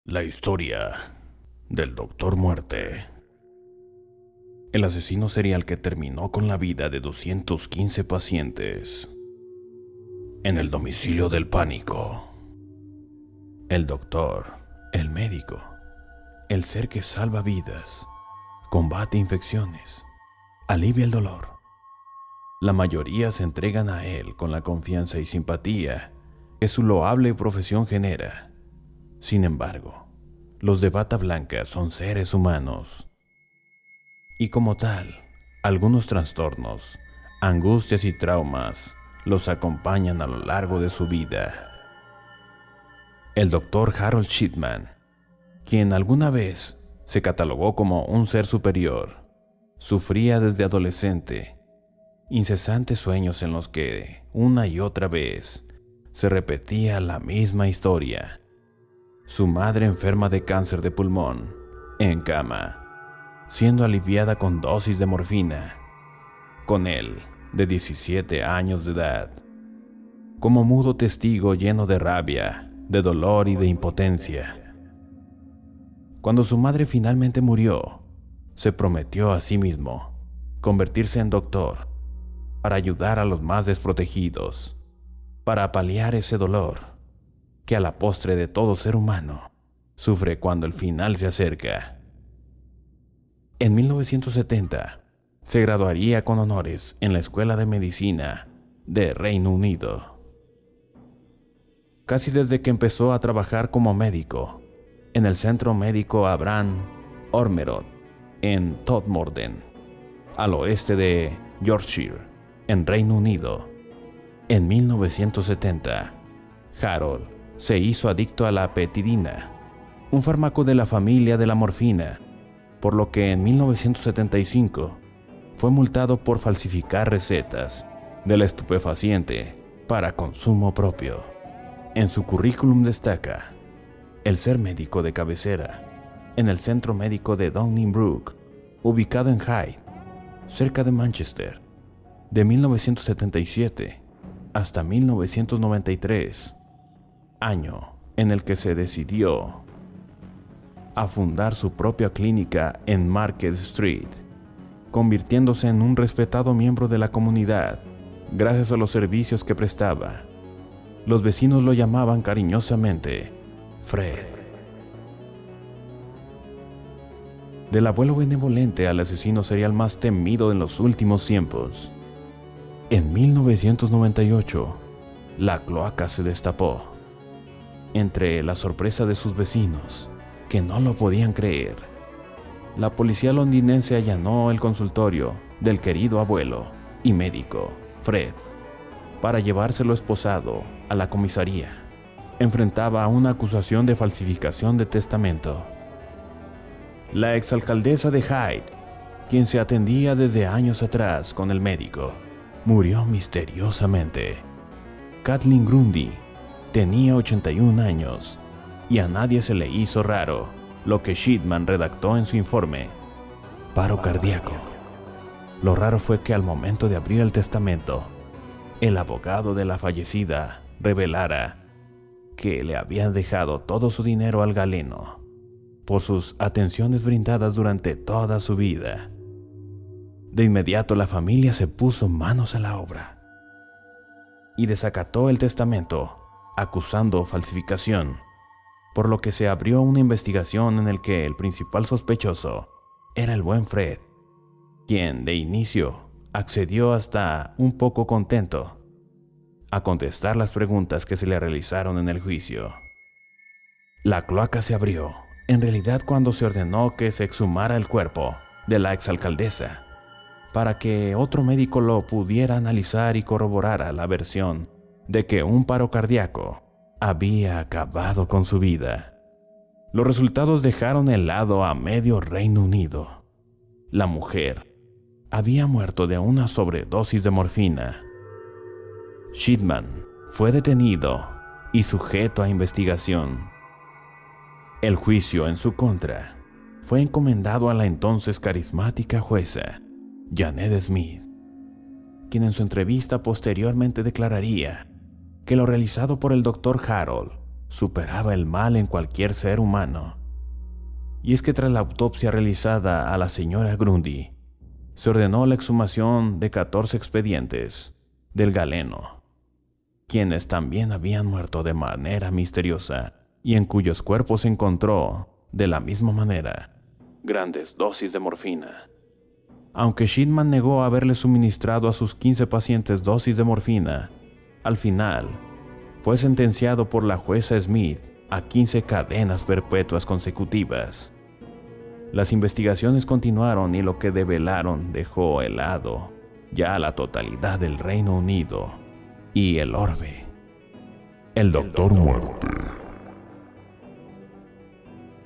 La historia del Doctor Muerte. El asesino serial que terminó con la vida de 215 pacientes en el domicilio del pánico. El doctor, el médico, el ser que salva vidas, combate infecciones, alivia el dolor. La mayoría se entregan a él con la confianza y simpatía que su loable profesión genera. Sin embargo, los de bata blanca son seres humanos. Y como tal, algunos trastornos, angustias y traumas los acompañan a lo largo de su vida. El Dr. Harold Shipman, quien alguna vez se catalogó como un ser superior, sufría desde adolescente incesantes sueños en los que, una y otra vez, se repetía la misma historia. Su madre enferma de cáncer de pulmón, en cama, siendo aliviada con dosis de morfina. Con él, de 17 años de edad, como mudo testigo lleno de rabia, de dolor y de impotencia. Cuando su madre finalmente murió, se prometió a sí mismo convertirse en doctor para ayudar a los más desprotegidos, para paliar ese dolor que a la postre de todo ser humano sufre cuando el final se acerca. En 1970 se graduaría con honores en la Escuela de Medicina de Reino Unido. Casi desde que empezó a trabajar como médico en el Centro Médico Abraham Ormerod en Todmorden, al oeste de Yorkshire, en Reino Unido. En 1970, Harold se hizo adicto a la petidina, un fármaco de la familia de la morfina, por lo que en 1975 fue multado por falsificar recetas del estupefaciente para consumo propio. En su currículum destaca el ser médico de cabecera en el Centro Médico de Donnybrook, ubicado en Hyde, cerca de Manchester, de 1977 hasta 1993. Año en el que se decidió a fundar su propia clínica en Market Street, convirtiéndose en un respetado miembro de la comunidad gracias a los servicios que prestaba. Los vecinos lo llamaban cariñosamente Fred. Del abuelo benevolente al asesino serial más temido en los últimos tiempos. En 1998, la cloaca se destapó. Entre la sorpresa de sus vecinos, que no lo podían creer, la policía londinense allanó el consultorio del querido abuelo y médico, Fred, para llevárselo esposado a la comisaría. Enfrentaba una acusación de falsificación de testamento. La exalcaldesa de Hyde, quien se atendía desde años atrás con el médico, murió misteriosamente. Kathleen Grundy tenía 81 años y a nadie se le hizo raro lo que Shipman redactó en su informe: paro cardíaco. Lo raro fue que al momento de abrir el testamento, el abogado de la fallecida revelara que le habían dejado todo su dinero al galeno por sus atenciones brindadas durante toda su vida. De inmediato la familia se puso manos a la obra y desacató el testamento, acusando falsificación, por lo que se abrió una investigación en el que el principal sospechoso era el buen Fred, quien de inicio accedió hasta un poco contento a contestar las preguntas que se le realizaron en el juicio. La cloaca se abrió, en realidad, cuando se ordenó que se exhumara el cuerpo de la exalcaldesa, para que otro médico lo pudiera analizar y corroborara la versión de que un paro cardíaco había acabado con su vida. Los resultados dejaron helado a medio Reino Unido. La mujer había muerto de una sobredosis de morfina. Shipman fue detenido y sujeto a investigación. El juicio en su contra fue encomendado a la entonces carismática jueza Janet Smith, quien en su entrevista posteriormente declararía que lo realizado por el Dr. Harold superaba el mal en cualquier ser humano. Y es que tras la autopsia realizada a la señora Grundy, se ordenó la exhumación de 14 expedientes del galeno, quienes también habían muerto de manera misteriosa y en cuyos cuerpos se encontró, de la misma manera, grandes dosis de morfina. Aunque Shipman negó haberle suministrado a sus 15 pacientes dosis de morfina, al final fue sentenciado por la jueza Smith a 15 cadenas perpetuas consecutivas. Las investigaciones continuaron y lo que develaron dejó helado ya a la totalidad del Reino Unido y el orbe. El Doctor Muerte.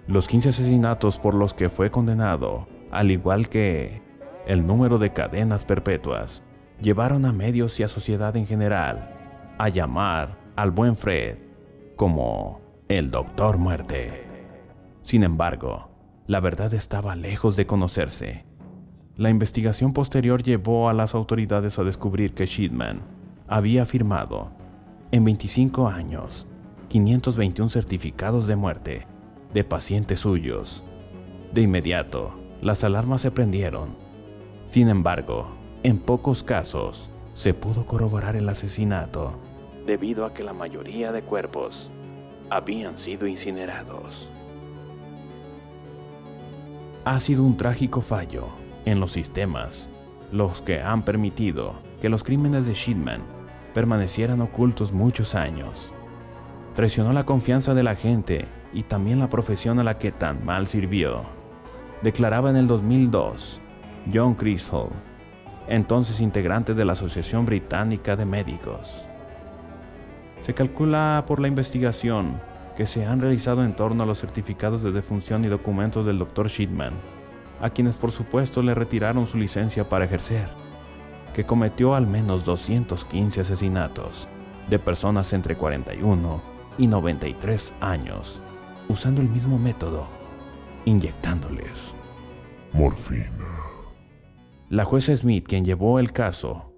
Los 15 asesinatos por los que fue condenado, al igual que el número de cadenas perpetuas, llevaron a medios y a sociedad en general a llamar al buen Fred como el Doctor Muerte. Sin embargo, la verdad estaba lejos de conocerse. La investigación posterior llevó a las autoridades a descubrir que Shipman había firmado, en 25 años, 521 certificados de muerte de pacientes suyos. De inmediato, las alarmas se prendieron. Sin embargo, en pocos casos se pudo corroborar el asesinato, debido a que la mayoría de cuerpos habían sido incinerados. Ha sido un trágico fallo en los sistemas los que han permitido que los crímenes de Shipman permanecieran ocultos muchos años. Traicionó la confianza de la gente y también la profesión a la que tan mal sirvió, declaraba en el 2002 John Chrysler, entonces integrante de la Asociación Británica de Médicos. Se calcula por la investigación que se han realizado en torno a los certificados de defunción y documentos del Dr. Shipman, a quienes por supuesto le retiraron su licencia para ejercer, que cometió al menos 215 asesinatos de personas entre 41 y 93 años, usando el mismo método, inyectándoles morfina. La jueza Smith, quien llevó el caso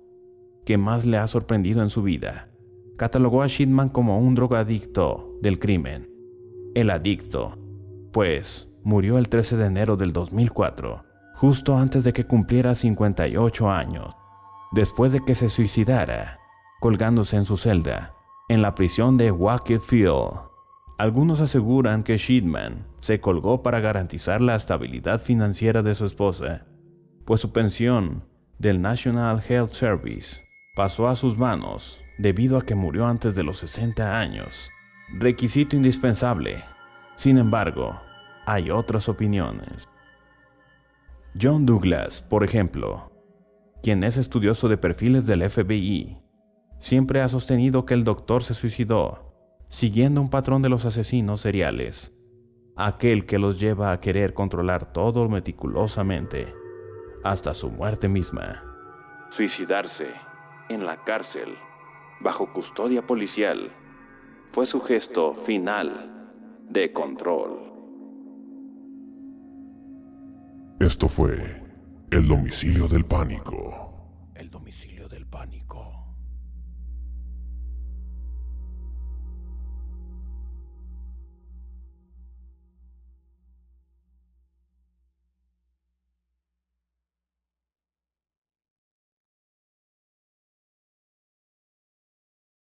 que más le ha sorprendido en su vida, catalogó a Shipman como un drogadicto del crimen. El adicto, pues, murió el 13 de enero del 2004, justo antes de que cumpliera 58 años, después de que se suicidara, colgándose en su celda, en la prisión de Wakefield. Algunos aseguran que Shipman se colgó para garantizar la estabilidad financiera de su esposa, pues su pensión del National Health Service pasó a sus manos debido a que murió antes de los 60 años, requisito indispensable. Sin embargo, hay otras opiniones. John Douglas, por ejemplo, quien es estudioso de perfiles del FBI, siempre ha sostenido que el doctor se suicidó siguiendo un patrón de los asesinos seriales, aquel que los lleva a querer controlar todo meticulosamente, hasta su muerte misma. Suicidarse en la cárcel, bajo custodia policial, fue su gesto final de control. Esto fue El Domicilio del Pánico. El Domicilio del Pánico.